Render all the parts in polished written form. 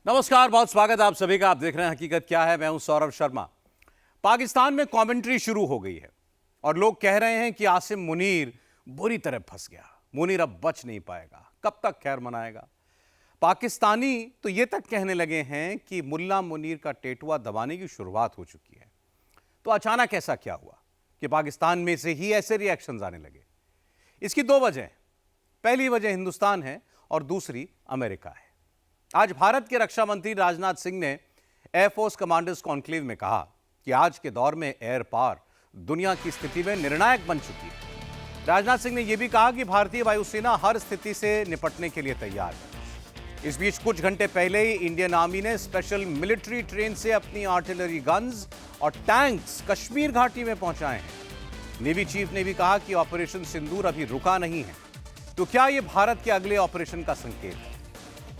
नमस्कार, बहुत स्वागत है आप सभी का। आप देख रहे हैं हकीकत क्या है। मैं हूं सौरभ शर्मा। पाकिस्तान में कमेंट्री शुरू हो गई है और लोग कह रहे हैं कि आसिम मुनीर बुरी तरह फंस गया। मुनीर अब बच नहीं पाएगा, कब तक खैर मनाएगा। पाकिस्तानी तो ये तक कहने लगे हैं कि मुल्ला मुनीर का टेटुआ दबाने की शुरुआत हो चुकी है। तो अचानक ऐसा क्या हुआ कि पाकिस्तान में से ही ऐसे रिएक्शंस आने लगे? इसकी दो वजह। पहली वजह हिंदुस्तान है और दूसरी अमेरिका है। आज भारत के रक्षा मंत्री राजनाथ सिंह ने एयरफोर्स कमांडर्स कॉन्क्लेव में कहा कि आज के दौर में एयर पावर दुनिया की स्थिति में निर्णायक बन चुकी है। राजनाथ सिंह ने यह भी कहा कि भारतीय वायुसेना हर स्थिति से निपटने के लिए तैयार है। इस बीच कुछ घंटे पहले ही इंडियन आर्मी ने स्पेशल मिलिट्री ट्रेन से अपनी आर्टिलरी गन्स और टैंक्स कश्मीर घाटी में पहुंचाए हैं। नेवी चीफ ने भी कहा कि ऑपरेशन सिंदूर अभी रुका नहीं है। तो क्या यह भारत के अगले ऑपरेशन का संकेत है?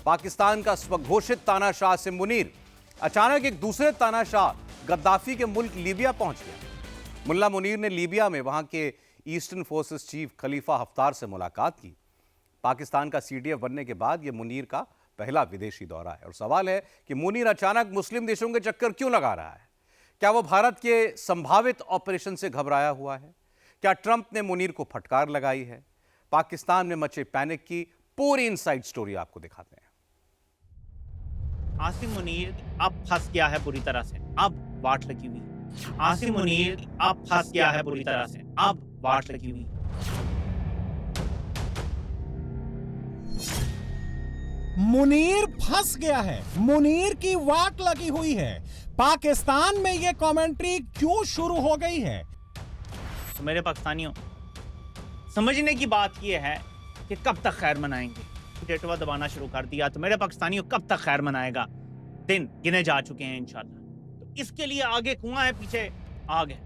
पाकिस्तान का स्वघोषित तानाशाह आसिम मुनीर अचानक एक दूसरे तानाशाह गद्दाफी के मुल्क लीबिया पहुंच गया। मुल्ला मुनीर ने लीबिया में वहां के eastern forces chief Khalifa Haftar से मुलाकात की। पाकिस्तान का सीडीएफ बनने के बाद यह मुनीर का पहला विदेशी दौरा है और सवाल है कि मुनीर अचानक मुस्लिम देशों के चक्कर क्यों लगा रहा है? क्या वो भारत के संभावित ऑपरेशन से घबराया हुआ है? क्या ट्रंप ने मुनीर को फटकार लगाई है? पाकिस्तान में मचे पैनिक की पूरी इनसाइड स्टोरी आपको दिखाते हैं। आसिम मुनीर अब फंस गया है बुरी तरह से, अब वाट लगी हुई। आसिम मुनीर अब फंस गया है बुरी तरह से, अब वाट लगी हुई। मुनीर फंस गया है, मुनीर की वाट लगी हुई है। पाकिस्तान में यह कमेंट्री क्यों शुरू हो गई है? तो मेरे पाकिस्तानियों, समझने की बात यह है कि कब तक खैर मनाएंगे। टेटुआ दबाना शुरू कर दिया तो मेरे पाकिस्तानियों कब तक खैर मनाएगा? दिन गिने जा चुके हैं इंशाल्लाह। तो इसके लिए आगे कुआं है, पीछे आग है।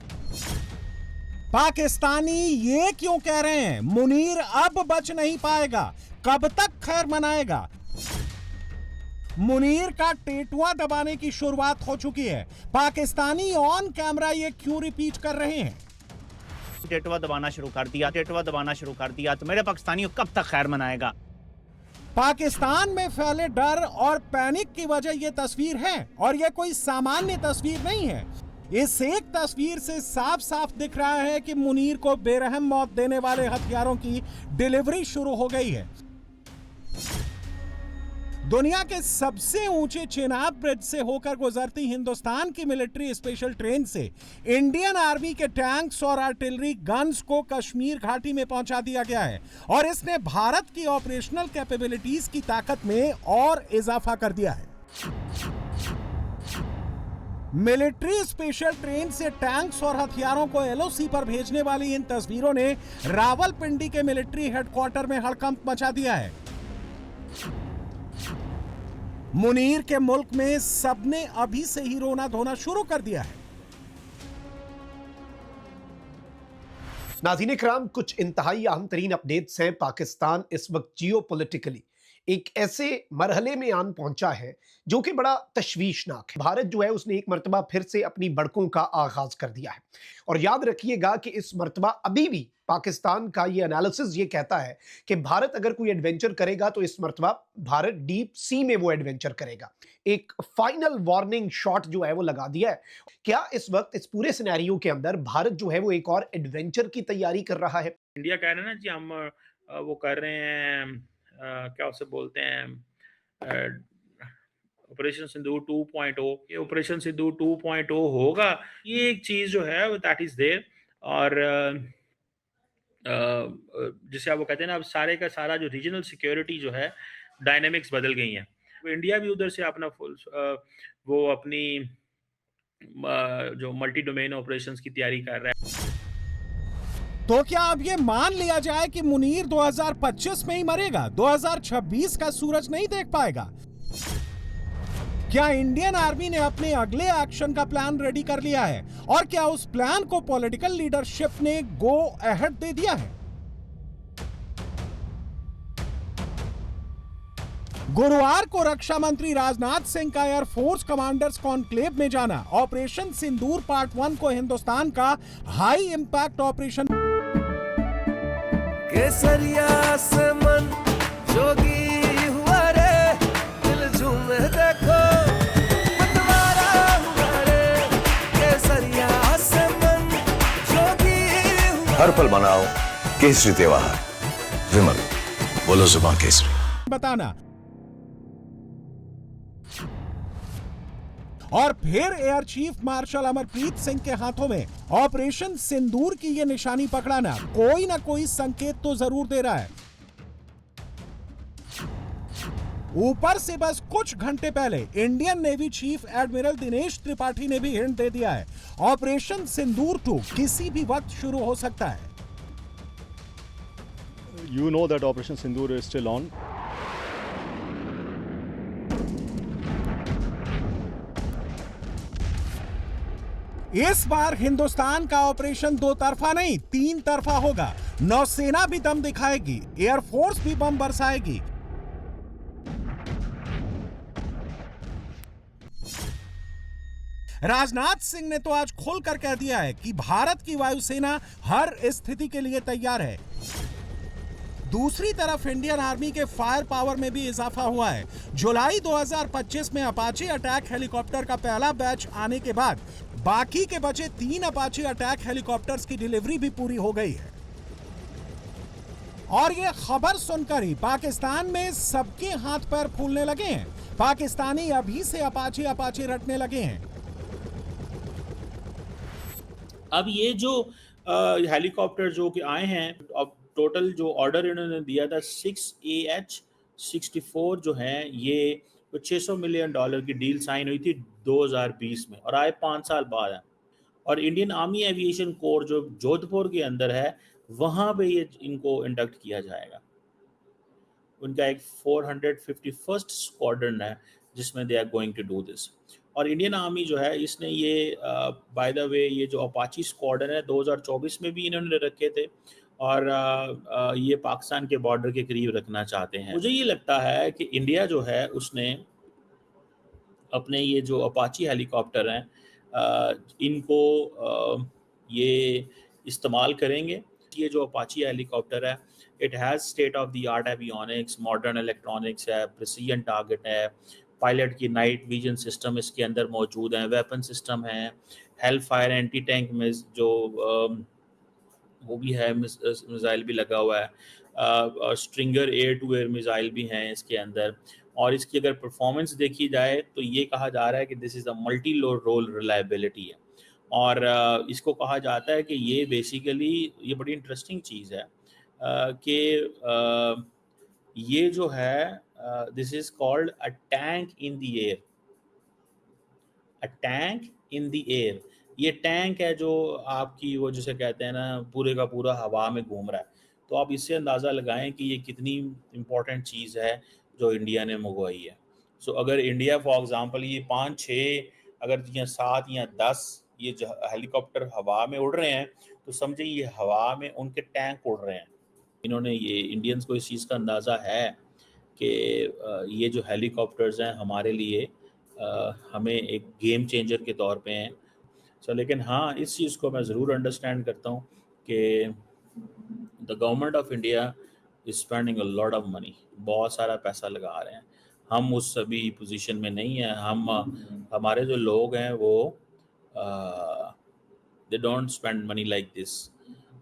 पाकिस्तानी ये क्यों कह रहे हैं मुनीर अब बच नहीं पाएगा, कब तक खैर मनाएगा? मुनीर का टेटुआ दबाने की शुरुआत हो चुकी है। पाकिस्तानी ऑन कैमरा ये क्यों रिपीट कर रहे हैं? टेटुआ दबाना शुरू कर दिया, टेटुआ दबाना शुरू कर दिया तो मेरे पाकिस्तानियों कब तक खैर मनाएगा? पाकिस्तान में फैले डर और पैनिक की वजह यह तस्वीर है और यह कोई सामान्य तस्वीर नहीं है। इस एक तस्वीर से साफ साफ दिख रहा है कि मुनीर को बेरहम मौत देने वाले हथियारों की डिलीवरी शुरू हो गई है। दुनिया के सबसे ऊंचे चेनाब ब्रिज से होकर गुजरती हिंदुस्तान की मिलिट्री स्पेशल ट्रेन से इंडियन आर्मी के टैंक्स और आर्टिलरी गन्स को कश्मीर घाटी में पहुंचा दिया गया है और इसने भारत की ऑपरेशनल कैपेबिलिटीज की ताकत में और इजाफा कर दिया है। मिलिट्री स्पेशल ट्रेन से टैंक्स और हथियारों को एलओसी पर भेजने वाली इन तस्वीरों ने रावलपिंडी के मिलिट्री हेडक्वार्टर में हड़कंप मचा दिया है। मुनीर के मुल्क में सबने अभी से ही रोना धोना शुरू कर दिया है। नाज़रीन इकराम, कुछ इंतहाई अहम तरीन अपडेट्स हैं। पाकिस्तान इस वक्त जियोपॉलिटिकली एक ऐसे मरहले में आन पहुंचा है जो कि बड़ा तशवीशनाक है। भारत जो है उसने एक मरतबा फिर से अपनी बड़कों का आगाज कर दिया है और याद रखिएगा कि इस मरतबा अभी भी पाकिस्तान का ये एनालिसिस ये कहता है कि भारत अगर कोई एडवेंचर करेगा तो इस मरतबा भारत डीप सी में वो एडवेंचर करेगा। एक फाइनल वार्निंग शॉट जो है वो लगा दिया है। क्या इस वक्त इस पूरे सिनेरियो के अंदर भारत जो है वो एक और एडवेंचर की तैयारी कर रहा है? इंडिया कह रहे हैं ना जी, हम वो कर रहे हैं, क्या उसे बोलते हैं, ऑपरेशन सिंदूर 2.0। ये ऑपरेशन सिंदूर 2.0 होगा, ये एक चीज़ जो है दैट इज़ देयर। और जिसे आप वो कहते हैं ना, अब सारे का सारा जो रीजनल सिक्योरिटी जो है डायनेमिक्स बदल गई हैं। इंडिया भी उधर से अपना फुल वो अपनी जो मल्टी डोमेन ऑपरेशंस की तैयारी कर रहा है। तो क्या अब ये मान लिया जाए कि मुनीर 2025 में ही मरेगा, 2026 का सूरज नहीं देख पाएगा? क्या इंडियन आर्मी ने अपने अगले एक्शन का प्लान रेडी कर लिया है और क्या उस प्लान को पॉलिटिकल लीडरशिप ने गो अहेड दे दिया है? गुरुवार को रक्षा मंत्री राजनाथ सिंह का एयरफोर्स कमांडर्स कॉन्क्लेव में जाना ऑपरेशन सिंदूर पार्ट 1 को हिंदुस्तान का हाई इंपैक्ट ऑपरेशन केसरिया से मन जोगी हुआ रे, दिल झूमे देखो हर पल मनाओ केसरी त्योहार। विमल, बोलो जुबान केसरी। बताना। और फिर air chief marshal Amarpreet Singh के हाथों में ऑपरेशन सिंदूर की यह निशानी पकड़ाना कोई ना कोई संकेत तो जरूर दे रहा है। ऊपर से बस कुछ घंटे पहले Indian navy chief admiral Dinesh Tripathi ने भी हिंट दे दिया है, ऑपरेशन सिंदूर 2 किसी भी वक्त शुरू हो सकता है। You know that Operation Sindoor is still on. इस बार हिंदुस्तान का ऑपरेशन दो तरफा नहीं, तीन तरफा होगा। नौसेना भी दम दिखाएगी, एयरफोर्स भी बम बरसाएगी। राजनाथ सिंह ने तो आज खुलकर कह दिया है कि भारत की वायुसेना हर स्थिति के लिए तैयार है। दूसरी तरफ इंडियन आर्मी के फायर पावर में भी इजाफा हुआ है। जुलाई 2025 में अपाचे अटैक हेलीकॉप्टर का पहला बैच आने के बाद बाकी के बचे 3 अपाचे अटैक हेलीकॉप्टर्स की डिलीवरी भी पूरी हो गई है। और ये खबर सुनकर ही पाकिस्तान में सबके हाथ पैर फूलने लगे हैं। पाकिस्तानी अभी से अपाचे रटने लगे हैं। अब ये जो हेलीकॉप्टर जो कि आए हैं, अब टोटल जो ऑर्डर इन्होंने दिया था 6AH-64 जो हैं, ये $600 मिलियन की डील साइन हुई थी 2020 में और आए 5 साल बाद है। और इंडियन आर्मी एविएशन कोर जो जोधपुर के अंदर है, वहाँ पे ये इनको इंडक्ट किया जाएगा। उनका एक 451st स्क्वाड्रन है जिसमें they are going to do this. और इंडियन आर्मी जो है, इसने ये बाय द वे ये जो अपाची स्क्वाड्रन है 2024 में भी इन्होंने रखे थे और ये पाकिस्तान के बॉर्डर के करीब रखना चाहते हैं। मुझे ये लगता है कि इंडिया जो है उसने अपने ये जो अपाची हेलीकॉप्टर हैं इनको ये इस्तेमाल करेंगे। ये जो अपाची हेलीकॉप्टर है, it has state of the art avionics, modern electronics है, प्रिसीजन टारगेट है, पायलट की नाइट विजन सिस्टम इसके अंदर मौजूद हैं, वेपन सिस्टम है, हेल फायर एंटी टैंक में जो वो भी है, मिसाइल भी लगा हुआ है, और stringer air to air missile भी हैं इसके अंदर। और इसकी अगर परफॉर्मेंस देखी जाए तो ये कहा जा रहा है कि this is a multi role reliability है। और इसको कहा जाता है कि ये बेसिकली ये बड़ी इंटरेस्टिंग चीज़ है कि ये जो है this is called a tank in the air. A tank in the air, ये टैंक है जो आपकी वो जिसे कहते हैं ना, पूरे का पूरा हवा में घूम रहा है। तो आप इससे अंदाज़ा लगाएं कि ये कितनी इम्पोर्टेंट चीज़ है जो इंडिया ने मंगवाई है। सो अगर इंडिया फॉर एग्ज़ाम्पल ये 5-6 अगर या 7 या 10 ये हेलीकॉप्टर हवा में उड़ रहे हैं, तो समझे ये हवा में उनके टैंक उड़ रहे हैं। इन्होंने ये इंडियंस को इस चीज़ का अंदाज़ा है कि ये जो हेलीकॉप्टर्स हैं हमारे लिए हमें एक गेम चेंजर के तौर पे हैं। लेकिन हाँ, इस चीज़ को मैं ज़रूर अंडरस्टैंड करता हूँ कि the government of India is spending a lot of money, बहुत सारा पैसा लगा रहे हैं। हम उस सभी पोजीशन में नहीं हैं। हमारे जो लोग हैं वो they don't spend money like this,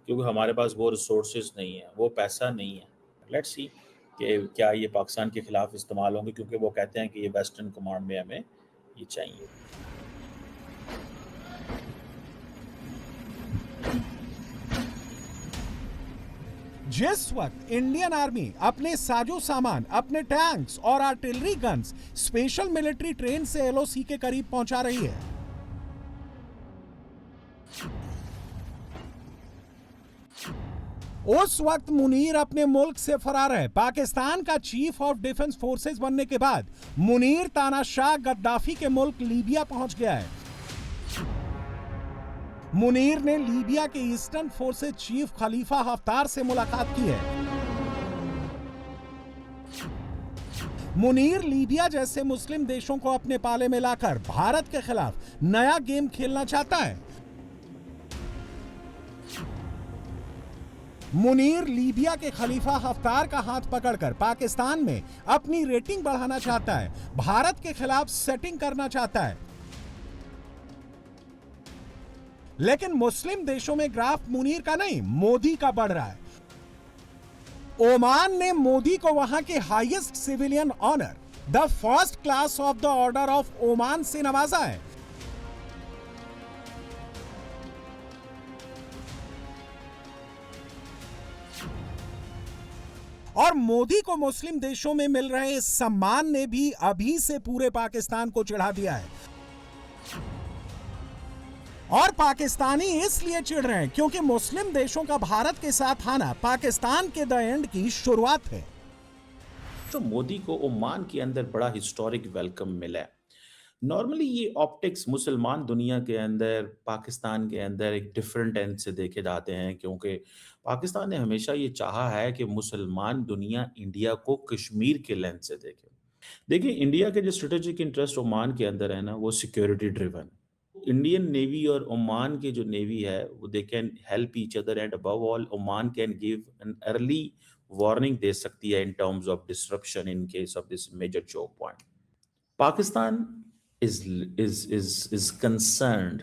क्योंकि हमारे पास वो रिसोर्सेज नहीं है, वो पैसा नहीं है। लेट्स सी कि क्या ये पाकिस्तान के ख़िलाफ़ इस्तेमाल होंगे, क्योंकि वो कहते हैं कि ये वेस्टर्न कमांड में हमें ये चाहिए। जिस वक्त इंडियन आर्मी अपने साजो सामान, अपने टैंक्स और artillery guns special military train से एलओसी के करीब पहुंचा रही है, उस वक्त मुनीर अपने मुल्क से फरार है। पाकिस्तान का चीफ ऑफ डिफेंस फोर्सेस बनने के बाद मुनीर तानाशाह गद्दाफी के मुल्क लीबिया पहुंच गया है। मुनीर ने लीबिया के eastern forces chief Khalifa Haftar से मुलाकात की है। मुनीर लीबिया जैसे मुस्लिम देशों को अपने पाले में लाकर भारत के खिलाफ नया गेम खेलना चाहता है। मुनीर लीबिया के खलीफा हफ्तार का हाथ पकड़कर पाकिस्तान में अपनी रेटिंग बढ़ाना चाहता है, भारत के खिलाफ सेटिंग करना चाहता है। लेकिन मुस्लिम देशों में ग्राफ मुनीर का नहीं, मोदी का बढ़ रहा है। ओमान ने मोदी को वहां के highest civilian honour the first class of the order of Oman से नवाजा है। और मोदी को मुस्लिम देशों में मिल रहे इस सम्मान ने भी अभी से पूरे पाकिस्तान को चिढ़ा दिया है। और पाकिस्तानी इसलिए चिढ़ रहे हैं क्योंकि मुस्लिम देशों का भारत के साथ आना पाकिस्तान के द एंड की शुरुआत है। तो मोदी को ओमान के अंदर बड़ा हिस्टोरिक वेलकम मिला है। नॉर्मली ये ऑप्टिक्स मुसलमान दुनिया के अंदर, पाकिस्तान के अंदर एक डिफरेंट एंड से देखे जाते हैं, क्योंकि पाकिस्तान ने हमेशा ये चाहा है कि मुसलमान दुनिया इंडिया को कश्मीर के लेंस से देखे। देखिए, इंडिया के जो स्ट्रेटेजिक इंटरेस्ट ओमान के अंदर है ना, वो सिक्योरिटी ड्रिवन। इंडियन नेवी और ओमान की जो नेवी है वो they can help each other, and above all Oman can give an early warning दे सकती है in terms of disruption in case of this major choke point. Pakistan is concerned,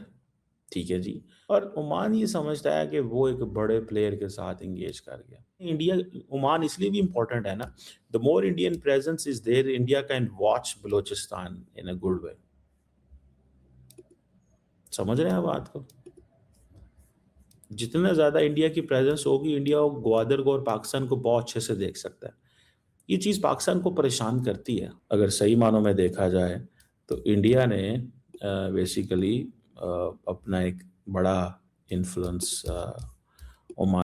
ठीक है जी, और ओमान ये समझता है कि वो एक बड़े प्लेयर के साथ इंगेज कर गया। इंडिया ओमान इसलिए भी इंपॉर्टेंट है ना, the more Indian presence is there, India can watch Balochistan in a good way. समझ रहे हैं बात को? जितना ज्यादा इंडिया की प्रेजेंस होगी, इंडिया ग्वादर को और पाकिस्तान को बहुत अच्छे से देख सकता है। ये चीज पाकिस्तान को परेशान करती है। अगर सही मानों में देखा जाए तो इंडिया ने बेसिकली अपना एक बड़ा इन्फ्लुएंस ओमान।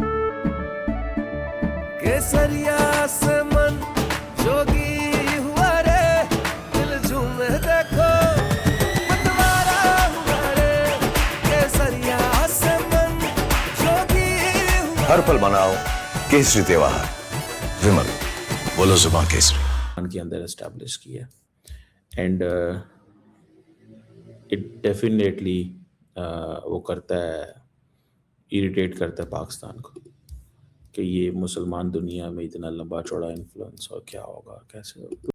केसरिया से मन जोगी हुआ रे, दिल झूमे देखो मतवारा हुआ रे, केसरिया से मन जोगी हुआ। हर पल मनाओ केसरी त्योहार, विमल बोलो जुबान केसरी के अंदर एस्टैब्लिश किया, एंड इट डेफिनेटली वो करता है, इरिटेट करता है पाकिस्तान को कि ये मुसलमान दुनिया में इतना लंबा चौड़ा इन्फ्लुएंस और क्या होगा, कैसे होगा।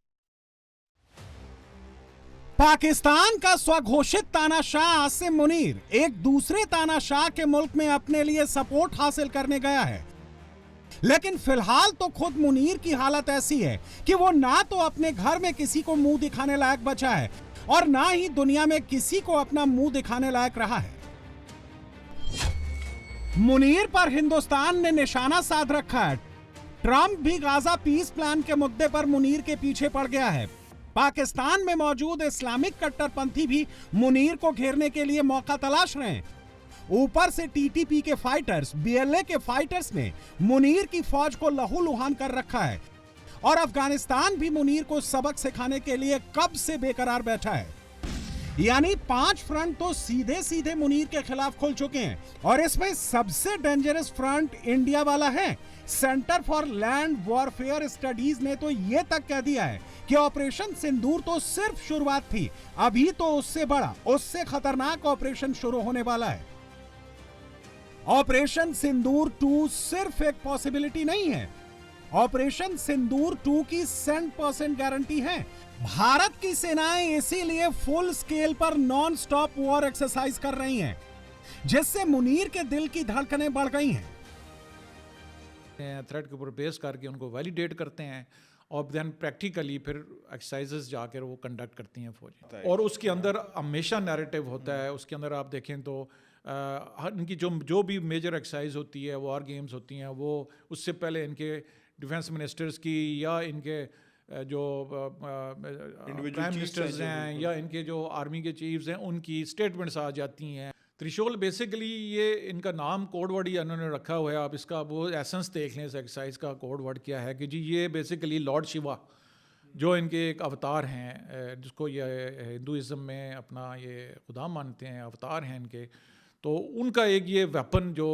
पाकिस्तान का स्वघोषित तानाशाह आसिम मुनीर एक दूसरे तानाशाह के मुल्क में अपने लिए सपोर्ट हासिल करने गया है। लेकिन फिलहाल तो खुद मुनीर की हालत ऐसी है कि वो ना तो अपने घर में किसी को मुंह दिखाने लायक बचा है और ना ही दुनिया में किसी को अपना मुंह दिखाने लायक रहा है। मुनीर पर हिंदुस्तान ने निशाना साध रखा है। ट्रंप भी गाजा पीस प्लान के मुद्दे पर मुनीर के पीछे पड़ गया है। पाकिस्तान में मौजूद इस्लामिक कट्टरपंथी भी मुनीर को घेरने के लिए मौका तलाश रहे हैं। ऊपर से टीटीपी के फाइटर्स, बीएलए के फाइटर्स ने मुनीर की फौज को लहूलुहान कर रखा है और अफगानिस्तान भी मुनीर को सबक सिखाने के लिए कब से बेकरार बैठा है। यानी 5 फ्रंट तो सीधे सीधे मुनीर के खिलाफ खुल चुके हैं और इसमें सबसे डेंजरस फ्रंट इंडिया वाला है। Centre for land warfare studies ने तो यह तक कह दिया है कि ऑपरेशन सिंदूर तो सिर्फ शुरुआत थी, अभी तो उससे बड़ा, उससे खतरनाक ऑपरेशन शुरू होने वाला है। ऑपरेशन सिंदूर 2 सिर्फ एक पॉसिबिलिटी नहीं है, ऑपरेशन सिंदूर 2 की 100% गारंटी है। भारत की सेनाएं इसीलिए फुल स्केल पर नॉन स्टॉप वॉर एक्सरसाइज कर रही हैं, जिससे मुनीर के दिल की धड़कनें बढ़ गई हैं। थ्रेड के ऊपर बेस करके उनको वैलिडेट करते हैं और देन प्रैक्टिकली फिर एक्सरसाइजेस जाकर वो कंडक्ट करती हैं फौज। और उसके अंदर हमेशा नैरेटिव होता है। उसके अंदर आप देखें तो इनकी जो भी मेजर एक्सरसाइज होती है, वॉर गेम्स होती हैं, वो उससे पहले इनके डिफेंस मिनिस्टर्स की या इनके जो प्राइम मिनिस्टर्स हैं या इनके जो आर्मी के चीफ्स हैं, उनकी स्टेटमेंट्स आ जाती हैं। त्रिशूल बेसिकली ये इनका नाम कोड वर्ड ही इन्होंने रखा हुआ है। आप इसका वो एसेंस देख लें इस एक्सरसाइज का। कोड वर्ड क्या है कि जी ये बेसिकली लॉर्ड शिवा जो इनके एक अवतार हैं, जिसको ये हिंदुइज़्म में अपना ये खुदा मानते हैं, अवतार हैं इनके, तो उनका एक ये वेपन जो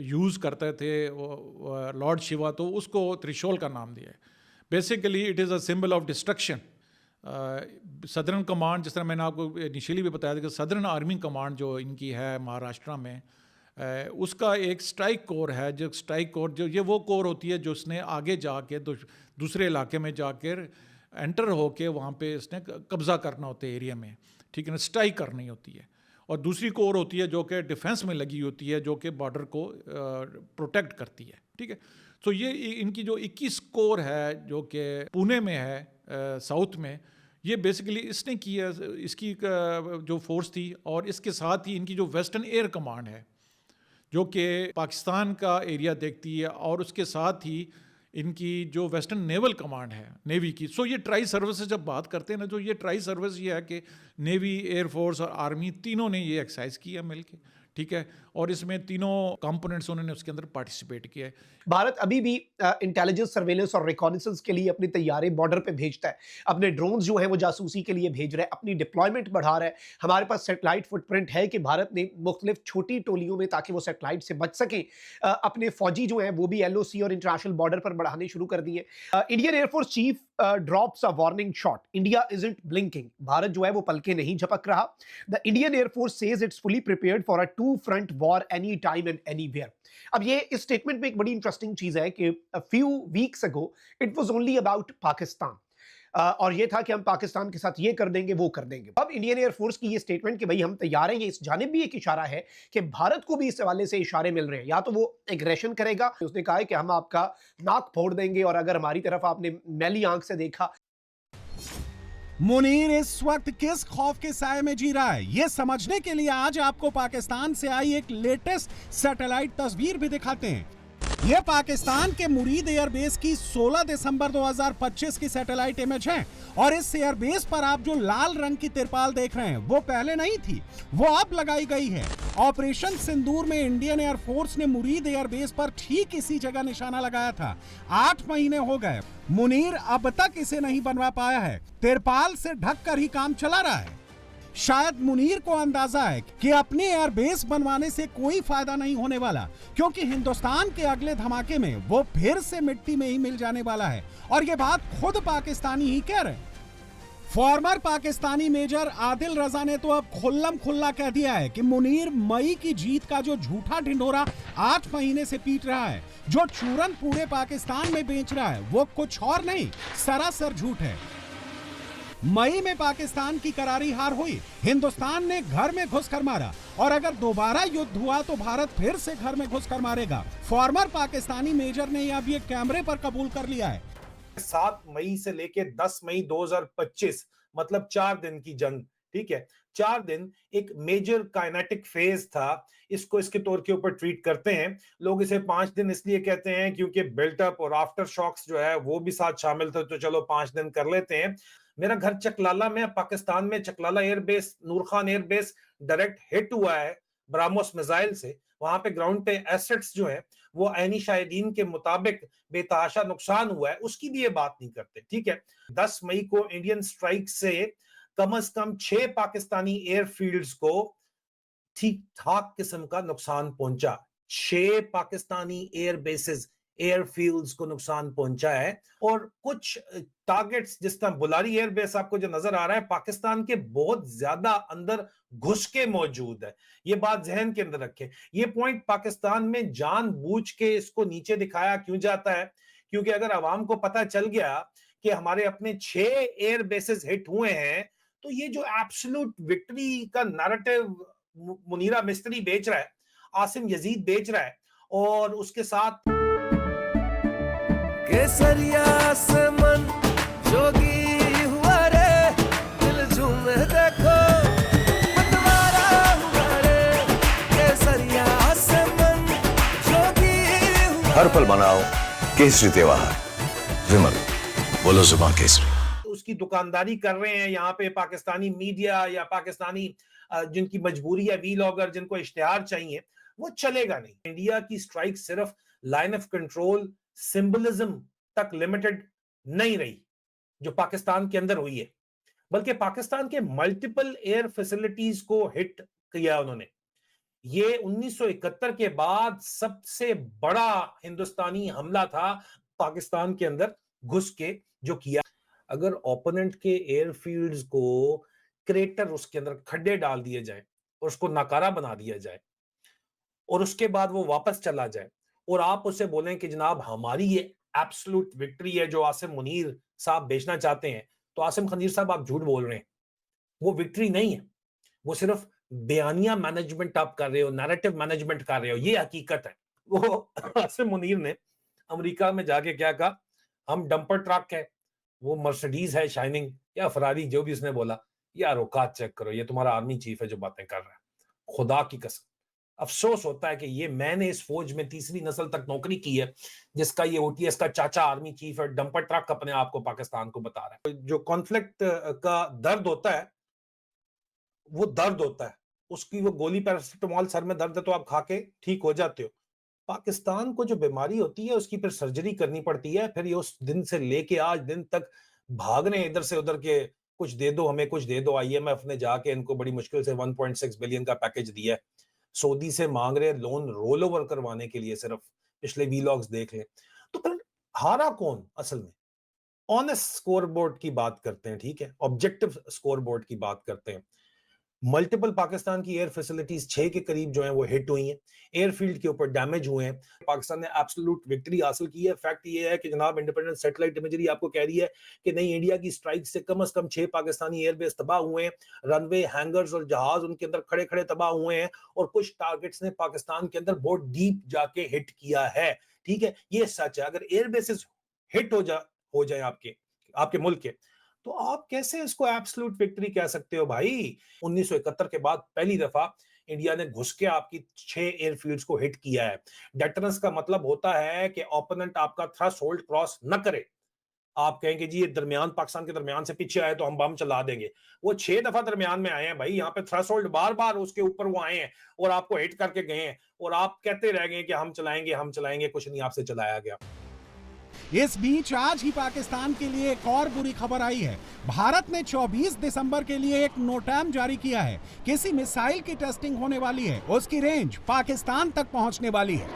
यूज़ करते थे वो लॉर्ड शिवा, तो उसको त्रिशूल का नाम दिया है। Basically it is a symbol of destruction. Southern command, जिस तरह मैंने आपको इनिशियली भी बताया था कि सदर्न आर्मी कमांड जो इनकी है महाराष्ट्र में, उसका एक स्ट्राइक कोर है। जो स्ट्राइक कोर जो ये वो कोर होती है जो उसने आगे जाके दूसरे इलाके में जाकर एंटर होके वहाँ पे इसने कब्ज़ा करना होता है एरिया में, ठीक है ना, स्ट्राइक करनी होती है। और दूसरी कोर होती है जो कि डिफेंस में लगी होती है, जो कि बॉर्डर को प्रोटेक्ट करती है, ठीक है। तो ये इनकी जो 21 कोर है जो कि पुणे में है साउथ में, ये बेसिकली इसने की है, इसकी जो फोर्स थी, और इसके साथ ही इनकी जो वेस्टर्न एयर कमांड है जो कि पाकिस्तान का एरिया देखती है, और उसके साथ ही इनकी जो वेस्टर्न नेवल कमांड है नेवी की। सो ये ट्राई सर्विस से जब बात करते हैं ना, जो ये ट्राई सर्विस ये है कि नेवी, एयरफोर्स और आर्मी तीनों ने ये एक्सरसाइज किया मिलके, ठीक है, और इसमें तीनों कंपोनेंट्स उन्होंने उसके अंदर पार्टिसिपेट किया है। भारत अभी भी इंटेलिजेंस, सर्वेलेंस और रिकॉनेसेंस के लिए अपने तैयारे बॉर्डर पे भेजता है, अपने ड्रोन्स जो है वो जासूसी के लिए भेज रहा है, अपनी डिप्लॉयमेंट बढ़ा रहा है। हमारे पास सैटेलाइट फुटप्रिंट है कि भारत ने मुख्तलिफ छोटी टोलियों में, ताकि वो सैटेलाइट से बच सके, अपने फौजी जो है वो भी LOC और इंटरनेशनल बॉर्डर पर बढ़ाने शुरू कर दिए। Indian air force chief drops a warning shot, India isn't blinking, Bharat जो है वो पलके नहीं झपक रहा। The Indian air force says it's fully prepared for a two front war any time and anywhere. अब ये इस स्टेटमेंट में एक बड़ी इंटरेस्टिंग चीज है कि a few weeks ago it was only about Pakistan, और ये था कि हम पाकिस्तान के साथ ये कर देंगे, वो कर देंगे। अब इंडियन एयरफोर्स की ये स्टेटमेंट कि भाई हम तैयार हैं, ये इस जानिब भी एक इशारा है कि भारत को भी इस हवाले से इशारे मिल रहे हैं। या तो वो एग्रेशन करेगा, उसने कहा है कि हम आपका नाक फोड़ देंगे, और अगर हमारी तरफ आपने मैली आंख से देखा। मुनीर इस वक्त किस खौफ के साए में जी रहा है, यह समझने के लिए आज आपको पाकिस्तान से आई एक लेटेस्ट सैटेलाइट तस्वीर भी दिखाते हैं। यह पाकिस्तान के मुरीद एयरबेस की 16 दिसंबर 2025 की सैटेलाइट इमेज है, और इस एयरबेस पर आप जो लाल रंग की तिरपाल देख रहे हैं वो पहले नहीं थी, वो अब लगाई गई है। ऑपरेशन सिंदूर में इंडियन एयरफोर्स ने मुरीद एयरबेस पर ठीक इसी जगह निशाना लगाया था। 8 महीने हो गए, मुनीर अब तक इसे नहीं बनवा पाया है, तिरपाल से ढककर ही काम चला रहा है। शायद मुनीर को अंदाजा है कि अपने एयरबेस बनवाने से कोई फायदा नहीं होने वाला, क्योंकि हिंदुस्तान के अगले धमाके में वो फिर से मिट्टी में ही मिल जाने वाला है, और ये बात खुद पाकिस्तानी ही कह रहे हैं। फॉर्मर पाकिस्तानी मेजर आदिल रजा ने तो अब खुल्लम खुल्ला कह दिया है कि मुनीर मई की जीत का जो झूठा ढिंढोरा 8 महीने से पीट रहा है, जो चूरन पूरे पाकिस्तान में बेच रहा है, वो कुछ और नहीं, सरासर झूठ है। मई में पाकिस्तान की करारी हार हुई, हिंदुस्तान ने घर में घुसकर मारा, और अगर दोबारा युद्ध हुआ तो भारत फिर से घर में घुसकर मारेगा। फॉर्मर पाकिस्तानी मेजर ने अब ये कैमरे पर कबूल कर लिया है। 7 मई से लेके 10 मई 2025, मतलब 4 दिन की जंग, ठीक है। 4 दिन एक मेजर काइनेटिक फेज था, इसको इसके तौर के ऊपर ट्रीट करते हैं लोग। इसे 5 दिन इसलिए कहते हैं क्योंकि बिल्टअप और आफ्टर शॉक्स जो है वो भी साथ शामिल थे, तो चलो 5 दिन कर लेते हैं। मेरा घर चकलाला में, पाकिस्तान में चकलाला एयरबेस, नूर खान एयरबेस डायरेक्ट हिट हुआ है ब्राह्मोस मिसाइल से। वहां पे ग्राउंड पे एसेट्स जो है वो ऐनी शाहिदीन के मुताबिक बेतहाशा नुकसान हुआ है, उसकी भी ये बात नहीं करते, ठीक है। 10 मई को इंडियन स्ट्राइक से कम 6 पाकिस्तानी एयरफील्ड्स को ठीक ठाक किस्म का नुकसान पहुंचा। 6 पाकिस्तानी एयरबेसेस, एयरफील्ड्स को नुकसान पहुंचा है, और कुछ टारगेट्स जिस तरह बुलारी एयरबेस आपको जो नजर आ रहा है, पाकिस्तान के बहुत ज्यादा अंदर घुस के मौजूद है। ये बात जहन के अंदर रखें। ये पॉइंट पाकिस्तान में जानबूझ के इसको नीचे दिखाया क्यों जाता है, क्योंकि अगर अवाम को पता चल गया कि हमारे अपने 6 एयर बेसेस हिट हुए हैं, तो ये जो एब्सोल्यूट विक्ट्री का नैरेटिव मुनीरा मिस्त्री बेच रहा है, आसिम यजीद बेच रहा है, और उसके साथ केसरिया से मन जोगी हुआ रे, दिल झूमे देखो मतवारा हुआ रे, केसरिया से मन जोगी हुआ। हर पल मनाओ केसरी त्योहार, विमल बोलो जुबान केसरी। उसकी दुकानदारी कर रहे हैं यहाँ पे पाकिस्तानी मीडिया या पाकिस्तानी जिनकी मजबूरी है, वीलॉगर जिनको इश्तिहार चाहिए, वो चलेगा नहीं। इंडिया की स्ट्राइक सिर्फ लाइन ऑफ कंट्रोल, सिंबलिज्म तक लिमिटेड नहीं रही जो पाकिस्तान के अंदर हुई है, बल्कि पाकिस्तान के मल्टीपल एयर फैसिलिटीज को हिट किया उन्होंने। ये 1971 के बाद सबसे बड़ा हिंदुस्तानी हमला था पाकिस्तान के अंदर घुस के जो किया। अगर ओपोनेंट के एयरफील्ड्स को क्रेटर, उसके अंदर खड्डे डाल दिए जाए और उसको नाकारा बना दिया जाए, और उसके बाद वो वापस चला जाए, और आप उससे बोलें कि जनाब हमारी ये एब्सोल्यूट विक्ट्री है जो आसिम मुनीर साहब बेचना चाहते हैं, तो आसिम खनीर साहब आप झूठ बोल रहे हैं। वो विक्ट्री नहीं है, वो सिर्फ बयानिया मैनेजमेंट आप कर रहे हो, नैरेटिव मैनेजमेंट कर रहे हो, ये हकीकत है। वो आसिम मुनीर ने अमेरिका में जाके क्या कहा, हम डंपर ट्रक है, वो मर्सिडीज है शाइनिंग या फरारी, जो भी उसने बोला, यार औकात चेक करो, ये तुम्हारा आर्मी चीफ है जो बातें कर रहा है। खुदा की कसम अफसोस होता है कि ये मैंने इस फौज में तीसरी नस्ल तक नौकरी की है जिसका ये ओटीएस का चाचा आर्मी चीफ है, डंपर ट्रक अपने आप को पाकिस्तान को बता रहा है। जो कॉन्फ्लिक्ट का दर्द होता है वो दर्द होता है, उसकी वो गोली पैरासिटामोल सर में दर्द है तो आप खा के ठीक हो जाते हो। पाकिस्तान को जो बीमारी होती है उसकी फिर सर्जरी करनी पड़ती है, फिर ये उस दिन से लेके आज दिन तक भाग रहे हैं इधर से उधर के, कुछ दे दो हमें, कुछ दे दो। आईएमएफ ने जाके इनको बड़ी मुश्किल से 1.6 बिलियन का पैकेज दिया है, सऊदी से मांग रहे लोन रोल ओवर करवाने के लिए, सिर्फ पिछले वीलॉग्स देख लें। तो फिर हारा कौन असल में? ऑनेस्ट स्कोर बोर्ड की बात करते हैं, ठीक है, ऑब्जेक्टिव स्कोर बोर्ड की बात करते हैं। मल्टीपल पाकिस्तान की एयर फैसिलिटीज 6 के करीब जो हैं वो हिट हुई हैं, एयरफील्ड के ऊपर डैमेज हुए हैं। पाकिस्तान ने एब्सोल्यूट विक्ट्री हासिल की है। फैक्ट ये है कि जनाब इंडिपेंडेंट सैटेलाइट इमेजरी आपको कह रही है कि नहीं, इंडिया की स्ट्राइक से कम 6 पाकिस्तानी एयरबेस तबाह हुए हैं, रनवे, हैंगर्स और जहाज उनके अंदर खड़े खड़े तबाह हुए हैं, और कुछ टारगेट्स ने पाकिस्तान के अंदर बहुत डीप जाके हिट किया है। ठीक है, ये सच है। अगर एयरबेसेस हिट हो जाए आपके मुल्क के, तो आप कैसे इसको एब्सोल्यूट विक्ट्री कह सकते हो भाई? 1971 के बाद पहली दफा इंडिया ने घुस के आपकी 6 एयरफील्ड्स को हिट किया है। डेटरेंस का मतलब होता है कि ओपोनेंट आपका थ्रेशोल्ड क्रॉस न करे। आप कहेंगे जी ये दरमियान, पाकिस्तान के दरमियान से पीछे आए तो हम बम चला देंगे। वो 6 दफा दरमियान में आए हैं भाई, यहाँ पे थ्रेशोल्ड बार बार उसके ऊपर वो आए हैं और आपको हिट करके गए हैं, और आप कहते रह गए कि हम चलाएंगे, कुछ नहीं आपसे चलाया गया। इस बीच आज ही पाकिस्तान के लिए एक और बुरी खबर आई है। भारत ने 24 दिसंबर के लिए एक नोटैम जारी किया है। किसी मिसाइल की टेस्टिंग होने वाली है, उसकी रेंज पाकिस्तान तक पहुंचने वाली है।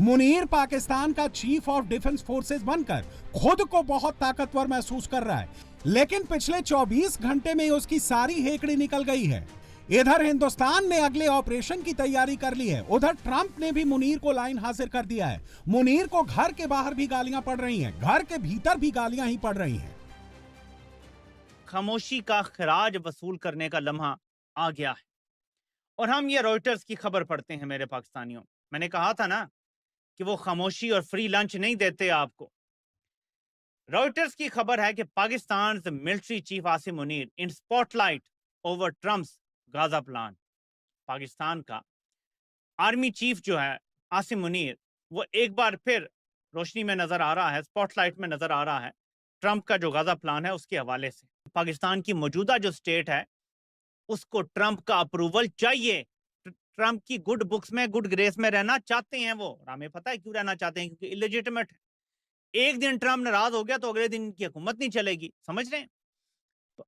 मुनीर पाकिस्तान का चीफ ऑफ डिफेंस फोर्सेस बनकर खुद को बहुत ताकतवर महसूस कर रहा है, लेकिन पिछले 24 घंटे में उसकी सारी हेकड़ी निकल गई है। इधर हिंदुस्तान ने अगले ऑपरेशन की तैयारी कर ली है, उधर ट्रंप ने भी मुनीर को लाइन हाजिर कर दिया है। मुनीर को घर के बाहर भी गालियां पड़ रही हैं, घर के भीतर भी गालियां ही पड़ रही हैं। खामोशी का खराज वसूल करने का लम्हा आ गया है, और हम ये रॉयटर्स की खबर पढ़ते हैं मेरे पाकिस्तानियों। मैंने कहा था ना कि वो खामोशी और फ्री लंच नहीं देते आपको। रॉयटर्स की खबर है कि Pakistan military chief Asim Munir in spotlight over Trump's Gaza plan. Pakistan का आर्मी चीफ जो है आसिम मुनीर, वो एक बार फिर रोशनी में नजर आ रहा है, स्पॉटलाइट में नजर आ रहा है ट्रंप का जो गाजा प्लान है उसके हवाले से। पाकिस्तान की मौजूदा जो स्टेट है उसको ट्रंप का अप्रूवल चाहिए। ट्रंप की गुड बुक्स में, गुड ग्रेस में रहना चाहते हैं वो। और हमें पता है क्यों रहना चाहते हैं, क्योंकि इलेजिटिमेट है। एक दिन ट्रंप नाराज हो गया तो अगले दिन की हुकूमत नहीं चलेगी, समझ रहे हैं? तो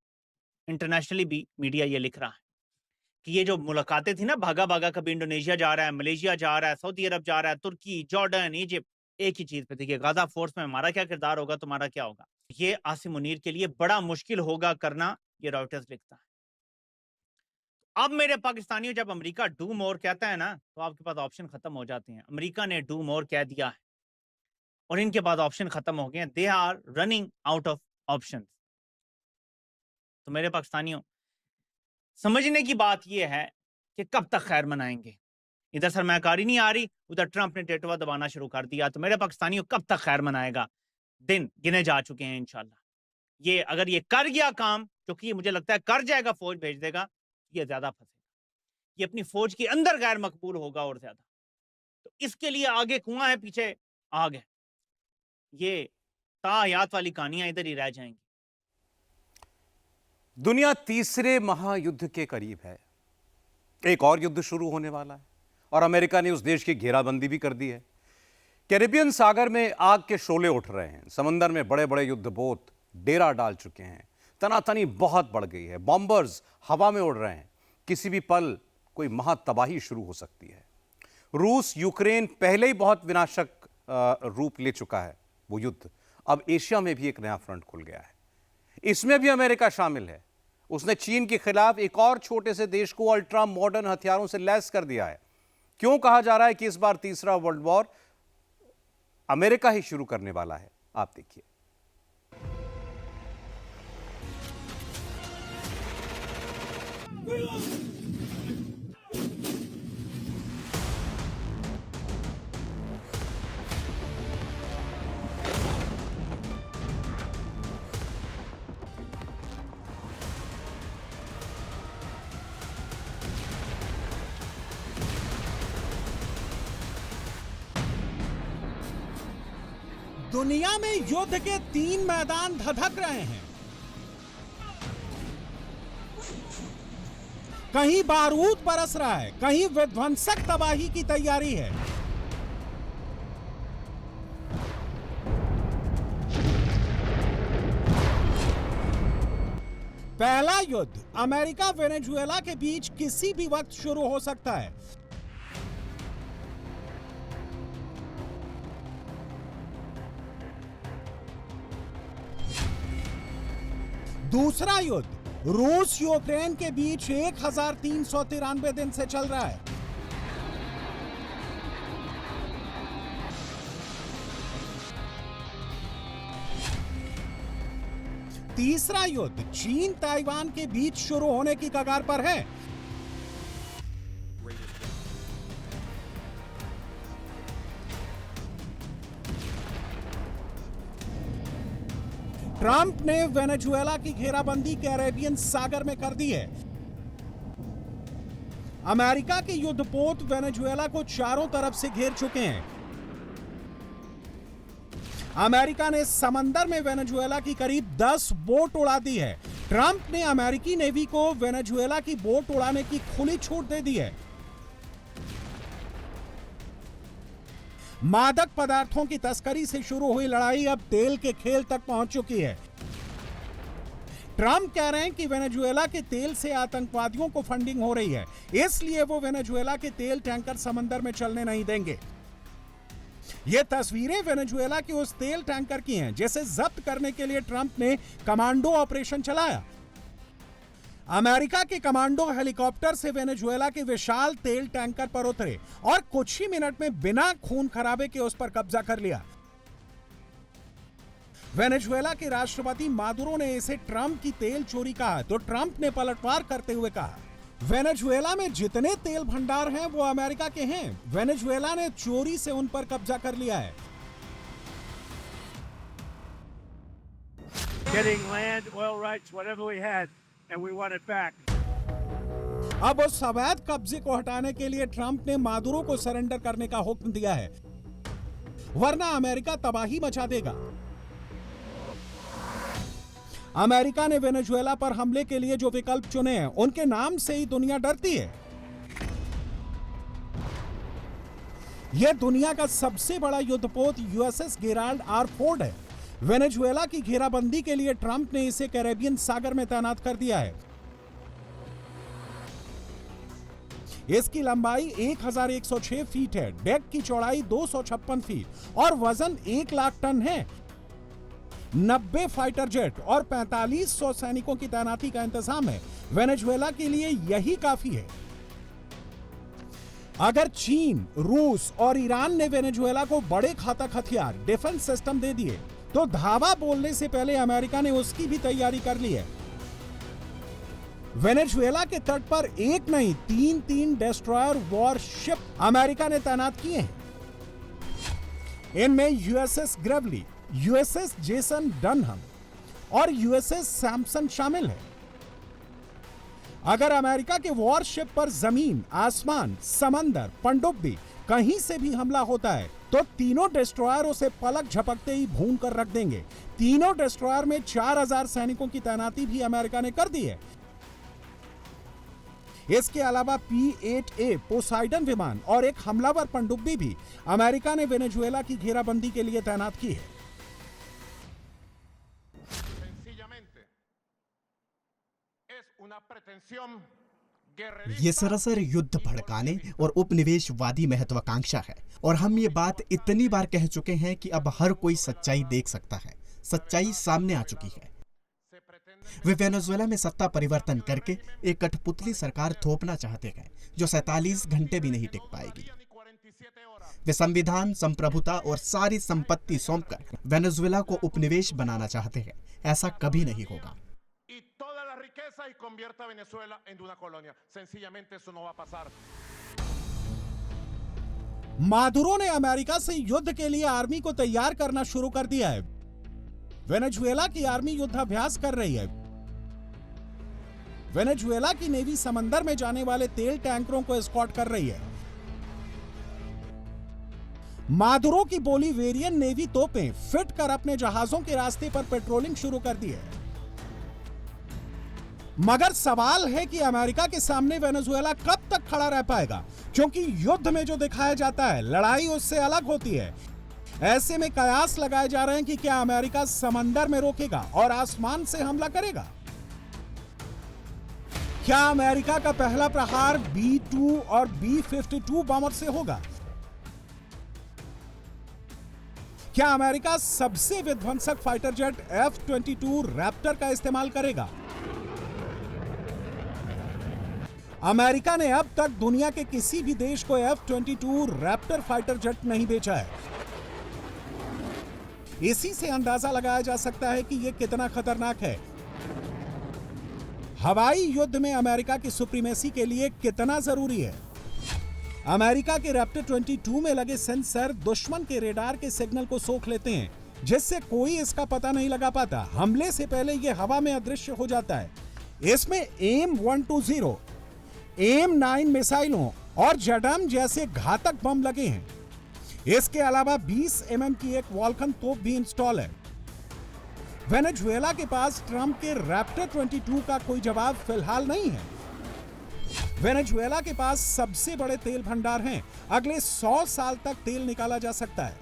इंटरनेशनली भी मीडिया ये लिख रहा है कि ये जो मुलाकातें थी ना, भागा भागा, कभी इंडोनेशिया जा रहा है, मलेशिया जा रहा है, सऊदी अरब जा रहा है, तुर्की, जॉर्डन, इजिप्ट, एक ही चीज पे थी कि गाजा फोर्स में हमारा क्या किरदार होगा, तुम्हारा क्या होगा। ये आसिम मुनीर के लिए बड़ा मुश्किल होगा करना, ये रॉयटर्स लिखता है। अब मेरे पाकिस्तानियों, जब अमेरिका डू मोर कहता है ना, तो आपके पास ऑप्शन खत्म हो जाते हैं। अमेरिका ने डू मोर कह दिया है और इनके पास ऑप्शन खत्म हो गए हैं। They are running out of options. तो मेरे पाकिस्तानियों, समझने की बात यह है कि कब तक खैर मनाएंगे। इधर सरमायाकारी नहीं आ रही, उधर ट्रंप ने टेटवा दबाना शुरू कर दिया। तो मेरे पाकिस्तानियों, कब तक खैर मनाएगा? दिन गिने जा चुके हैं इंशाल्लाह। ये अगर ये कर गया काम, जो कि मुझे लगता है कर जाएगा, फौज भेज देगा, ये ज्यादा फंसेगा। ये अपनी फौज के अंदर गैर मकबूल होगा और ज्यादा। तो इसके लिए आगे कुआं है, पीछे आग है। ये तायात वाली कहानियां इधर ही रह जाएंगी। दुनिया तीसरे महायुद्ध के करीब है। एक और युद्ध शुरू होने वाला है और अमेरिका ने उस देश की घेराबंदी भी कर दी है। कैरिबियन सागर में आग के शोले उठ रहे हैं। समंदर में बड़े बड़े युद्धपोत डेरा डाल चुके हैं। तनातनी बहुत बढ़ गई है। बॉम्बर्स हवा में उड़ रहे हैं। किसी भी पल कोई महातबाही शुरू हो सकती है। रूस यूक्रेन पहले ही बहुत विनाशक रूप ले चुका है वो युद्ध। अब एशिया में भी एक नया फ्रंट खुल गया है। इसमें भी अमेरिका शामिल है। उसने चीन के खिलाफ एक और छोटे से देश को अल्ट्रा मॉडर्न हथियारों से लैस कर दिया है। क्यों कहा जा रहा है कि इस बार तीसरा वर्ल्ड वॉर अमेरिका ही शुरू करने वाला है? आप देखिए। दुनिया में युद्ध के 3 मैदान धधक रहे हैं। कहीं बारूद बरस रहा है, कहीं विध्वंसक तबाही की तैयारी है। पहला युद्ध अमेरिका वेनेजुएला के बीच किसी भी वक्त शुरू हो सकता है। दूसरा युद्ध रूस यूक्रेन के बीच 1393 दिन से चल रहा है। तीसरा युद्ध चीन ताइवान के बीच शुरू होने की कगार पर है। ट्रंप ने वेनेजुएला की घेराबंदी कैरेबियन सागर में कर दी है। अमेरिका के युद्धपोत वेनेजुएला को चारों तरफ से घेर चुके हैं। अमेरिका ने समंदर में वेनेजुएला की करीब 10 बोट उड़ा दी है। ट्रंप ने अमेरिकी नेवी को वेनेजुएला की बोट उड़ाने की खुली छूट दे दी है। मादक पदार्थों की तस्करी से शुरू हुई लड़ाई अब तेल के खेल तक पहुंच चुकी है। ट्रंप कह रहे हैं कि वेनेजुएला के तेल से आतंकवादियों को फंडिंग हो रही है, इसलिए वो वेनेजुएला के तेल टैंकर समंदर में चलने नहीं देंगे। ये तस्वीरें वेनेजुएला के उस तेल टैंकर की हैं जिसे जब्त करने के लिए ट्रंप ने कमांडो ऑपरेशन चलाया। अमेरिका के कमांडो हेलीकॉप्टर से वेनेजुएला के विशाल तेल टैंकर पर उतरे और कुछ ही मिनट में बिना खून खराबे के उस पर कब्जा कर लिया। वेनेजुएला के राष्ट्रपति मादुरो ने इसे ट्रंप की तेल चोरी कहा, तो ट्रंप ने पलटवार करते हुए कहा, वेनेजुएला में जितने तेल भंडार हैं वो अमेरिका के हैं। वेनेजुएला ने चोरी से उन पर कब्जा कर लिया है। Getting land, oil rights, whatever we had, and we want it back. अब उस अवैध कब्जे को हटाने के लिए ट्रंप ने मादुरो को सरेंडर करने का हुक्म दिया है, वरना अमेरिका तबाही मचा देगा। अमेरिका ने वेनेजुएला पर हमले के लिए जो विकल्प चुने हैं उनके नाम से ही दुनिया डरती है। यह दुनिया का सबसे बड़ा युद्धपोत यूएसएस गेराल्ड आर फोर्ड है। वेनेजुएला की घेराबंदी के लिए ट्रंप ने इसे कैरेबियन सागर में तैनात कर दिया है। इसकी लंबाई 1106 फीट है, डेक की चौड़ाई 256 फीट और वजन 1 लाख टन है। 90 फाइटर जेट और 4500 सैनिकों की तैनाती का इंतजाम है। वेनेजुएला के लिए यही काफी है। अगर चीन, रूस और ईरान ने वेनेजुएला को बड़े घातक हथियार, डिफेंस सिस्टम दे दिए तो धावा बोलने से पहले अमेरिका ने उसकी भी तैयारी कर ली है। वेनेजुएला के तट पर एक नहीं 3 डिस्ट्रॉयर वॉरशिप अमेरिका ने तैनात किए हैं। इनमें यूएसएस ग्रेवली, यूएसएस जेसन डनहम और यूएसएस सैमसन शामिल है। अगर अमेरिका के वॉरशिप पर जमीन, आसमान, समंदर, पनडुब्बी कहीं से भी हमला होता है तो तीनों डिस्ट्रॉयर उसे पलक झपकते ही भून कर रख देंगे। तीनों डिस्ट्रॉयर में 4000 सैनिकों की तैनाती भी अमेरिका ने कर दी है। इसके अलावा P-8A पोसाइडन विमान और एक हमलावर पनडुब्बी भी अमेरिका ने वेनेजुएला की घेराबंदी के लिए तैनात की है। ये सरासर युद्ध भड़काने और उपनिवेशवादी महत्वाकांक्षा है और हम ये बात इतनी बार कह चुके हैं कि अब हर कोई सच्चाई देख सकता है। सच्चाई सामने आ चुकी है। वे वेनेजुएला में सत्ता परिवर्तन करके एक कठपुतली सरकार थोपना चाहते हैं जो 47 घंटे भी नहीं टिक पाएगी। वे संविधान, संप्रभुता और सारी संपत्ति सौंपकर वेनेजुएला को उपनिवेश बनाना चाहते हैं। ऐसा कभी नहीं होगा। empresa y convierta a Venezuela en una colonia. Sencillamente eso no va a pasar. Maduro ने अमेरिका से युद्ध के लिए आर्मी को तैयार करना शुरू कर दिया है। वेनेजुएला की आर्मी युद्धाभ्यास कर रही है। वेनेजुएला की नेवी समंदर में जाने वाले तेल टैंकरों को एस्कॉर्ट कर रही है। मादुरो की बोलीवेरियन नेवी तोपें फिट कर अपने जहाजों के रास्ते पर पेट्रोलिंग शुरू कर दी है। मगर सवाल है कि अमेरिका के सामने वेनेजुएला कब तक खड़ा रह पाएगा, क्योंकि युद्ध में जो दिखाया जाता है लड़ाई उससे अलग होती है। ऐसे में कयास लगाए जा रहे हैं कि क्या अमेरिका समंदर में रोकेगा और आसमान से हमला करेगा। क्या अमेरिका का पहला प्रहार B-2 और B-52 बॉम्बर से होगा? क्या अमेरिका सबसे विध्वंसक फाइटर जेट F-22 रैप्टर का इस्तेमाल करेगा? अमेरिका ने अब तक दुनिया के किसी भी देश को F-22 रैप्टर फाइटर जेट नहीं बेचा है। इसी से अंदाजा लगाया जा सकता है कि यह कितना खतरनाक है। हवाई युद्ध में अमेरिका की सुप्रीमेसी के लिए कितना जरूरी है। अमेरिका के रैप्टर 22 में लगे सेंसर दुश्मन के रेडार के सिग्नल को सोख लेते हैं, जिससे कोई इसका पता नहीं लगा पाता। हमले से पहले यह हवा में अदृश्य हो जाता है। इसमें AIM-120, AIM-9 मिसाइलों और जडम जैसे घातक बम लगे हैं। इसके अलावा 20 mm की एक वॉल्कन तोप भी इंस्टॉल है। वेनेजुएला के पास ट्रंप के रैप्टर 22 का कोई जवाब फिलहाल नहीं है। वेनेजुएला के पास सबसे बड़े तेल भंडार हैं। अगले 100 साल तक तेल निकाला जा सकता है।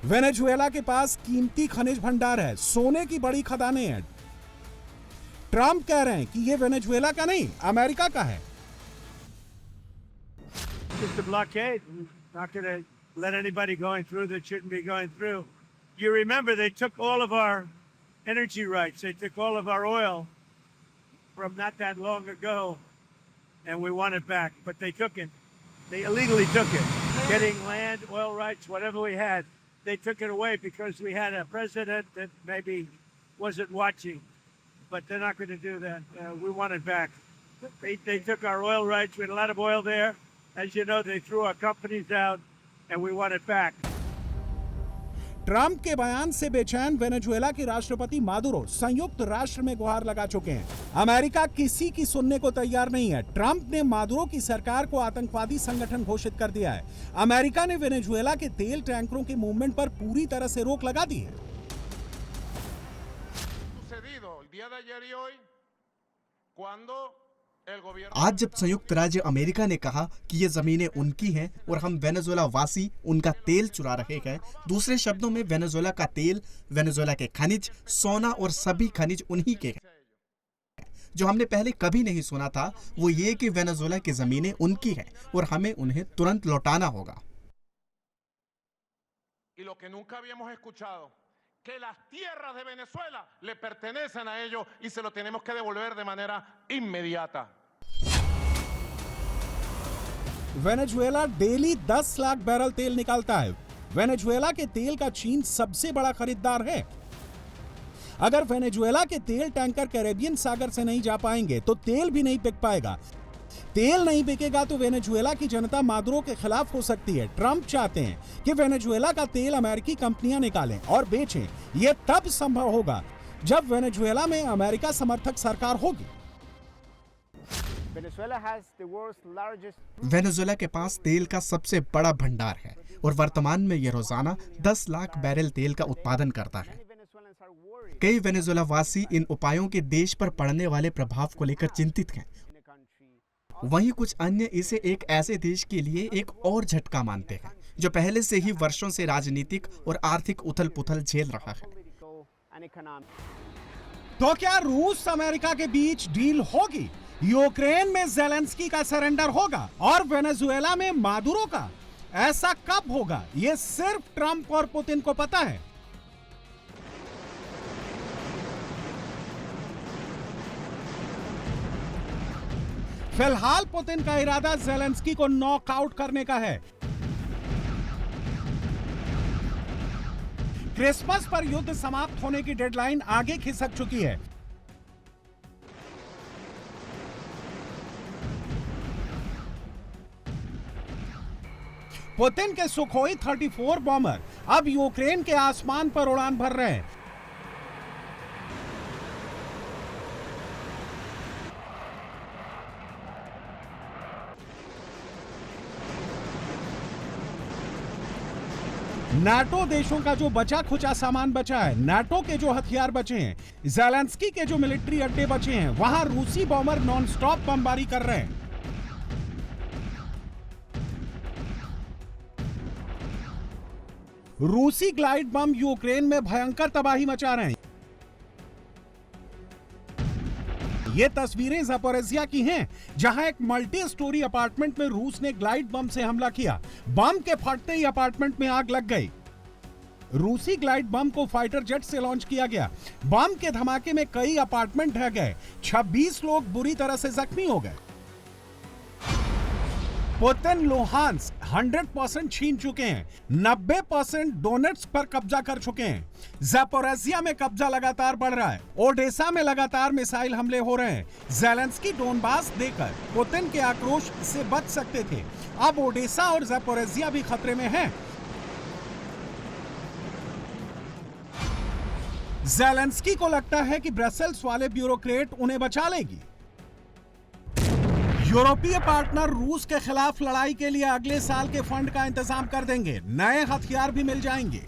वेनेजुएला के पास कीमती खनिज भंडार है, सोने की बड़ी खदानें हैं। ट्रंप कह रहे हैं कि यह वेनेजुएला का नहीं, अमेरिका का है। Just a blockade. Not going to let anybody going through that shouldn't be going through. You remember they took all of our energy rights. They took all of our oil from not that long ago, and we want it back. But they took it. They illegally took it. Getting land, oil rights, whatever we had, they took it away because we had a president that maybe wasn't watching. But they're not going to do that. We want it back. They took our oil rights. We had a lot of oil there. As you know, they threw our companies out, and we want it back. Trump के बयान से बेचैन Venezuela के राष्ट्रपति Maduro संयुक्त राष्ट्र में गुहार लगा चुके हैं। अमेरिका किसी की सुनने को तैयार नहीं है। ट्रंप ने मादुरो की सरकार को आतंकवादी संगठन घोषित कर दिया है। अमेरिका ने वेनेजुएला के तेल टैंकरों के मूवमेंट पर पूरी तरह से रोक लगा दी है। आज जब संयुक्त राज्य अमेरिका ने कहा कि ये जमीनें उनकी हैं और हम वेनेजुएला वासी उनका तेल चुरा रहे हैं, दूसरे शब्दों में वेनेजुएला का तेल, वेनेजुएला के खनिज, सोना और सभी खनिज उन्हीं के हैं। जो हमने पहले कभी नहीं सुना था वो ये कि वेनेजुएला की जमीनें उनकी हैं और हमें उन्हें तुरंत लौटाना होगा। Que las tierras de Venezuela le pertenecen a ellos y se lo tenemos que devolver de manera inmediata. Venezuela daily 10 lakh barrel तेल निकालता है। वेनेजुएला के तेल का चीन सबसे बड़ा खरीदार है। अगर वेनेजुएला के तेल टैंकर कैरेबियन सागर से नहीं जा पाएंगे तो तेल भी नहीं बिक पाएगा। तेल नहीं बिकेगा तो वेनेजुएला की जनता मादुरो के खिलाफ हो सकती है। ट्रंप चाहते हैं कि वेनेजुएला का तेल अमेरिकी कंपनियां निकालें और बेचें। यह तब संभव होगा जब वेनेजुएला में अमेरिका समर्थक सरकार होगी। वेनेजुएला के पास तेल का सबसे बड़ा भंडार है और वर्तमान में यह रोजाना 10 लाख बैरल तेल का उत्पादन करता है। कई वेनेजुएला वासी इन उपायों के देश पर पड़ने वाले प्रभाव को लेकर चिंतित हैं। वहीं कुछ अन्य इसे एक ऐसे देश के लिए एक और झटका मानते हैं जो पहले से ही वर्षों से राजनीतिक और आर्थिक उथल-पुथल झेल रहा है। तो क्या रूस अमेरिका के बीच डील होगी? यूक्रेन में ज़ेलेंस्की का सरेंडर होगा और वेनेजुएला में मादुरो का? ऐसा कब होगा ये सिर्फ ट्रंप और पुतिन को पता है। फिलहाल पुतिन का इरादा ज़ेलेंस्की को नॉकआउट करने का है। क्रिसमस पर युद्ध समाप्त होने की डेडलाइन आगे खिसक चुकी है। पुतिन के सुखोई 34 बॉम्बर अब यूक्रेन के आसमान पर उड़ान भर रहे हैं। नाटो देशों का जो बचा खुचा सामान बचा है, नाटो के जो हथियार बचे हैं, ज़ेलेंस्की के जो मिलिट्री अड्डे बचे हैं, वहां रूसी बॉम्बर नॉनस्टॉप बमबारी कर रहे हैं। रूसी ग्लाइड बम यूक्रेन में भयंकर तबाही मचा रहे हैं। ये तस्वीरें ज़पोरिज़िया की हैं, जहां एक मल्टी स्टोरी अपार्टमेंट में रूस ने ग्लाइड बम से हमला किया। बम के फटते ही अपार्टमेंट में आग लग गई। रूसी ग्लाइड बम को फाइटर जेट से लॉन्च किया गया। बम के धमाके में कई अपार्टमेंट ढह गए। 26 लोग बुरी तरह से जख्मी हो गए। पुतिन लुहांस्क 100% छीन चुके हैं। 90% डोनेट्स्क पर कब्जा कर चुके हैं। ज़पोरिज़िया में कब्जा लगातार बढ़ रहा है। ओडेसा में लगातार मिसाइल हमले हो रहे हैं। ज़ेलेंस्की डोनबास देकर पुतिन के आक्रोश से बच सकते थे। अब ओडेसा और ज़पोरिज़िया भी खतरे में हैं। ज़ेलेंस्की को लगता है कि ब्रसेल्स वाले ब्यूरोक्रेट उन्हें बचा लेगी। यूरोपीय पार्टनर रूस के खिलाफ लड़ाई के लिए अगले साल के फंड का इंतजाम कर देंगे। नए हथियार भी मिल जाएंगे।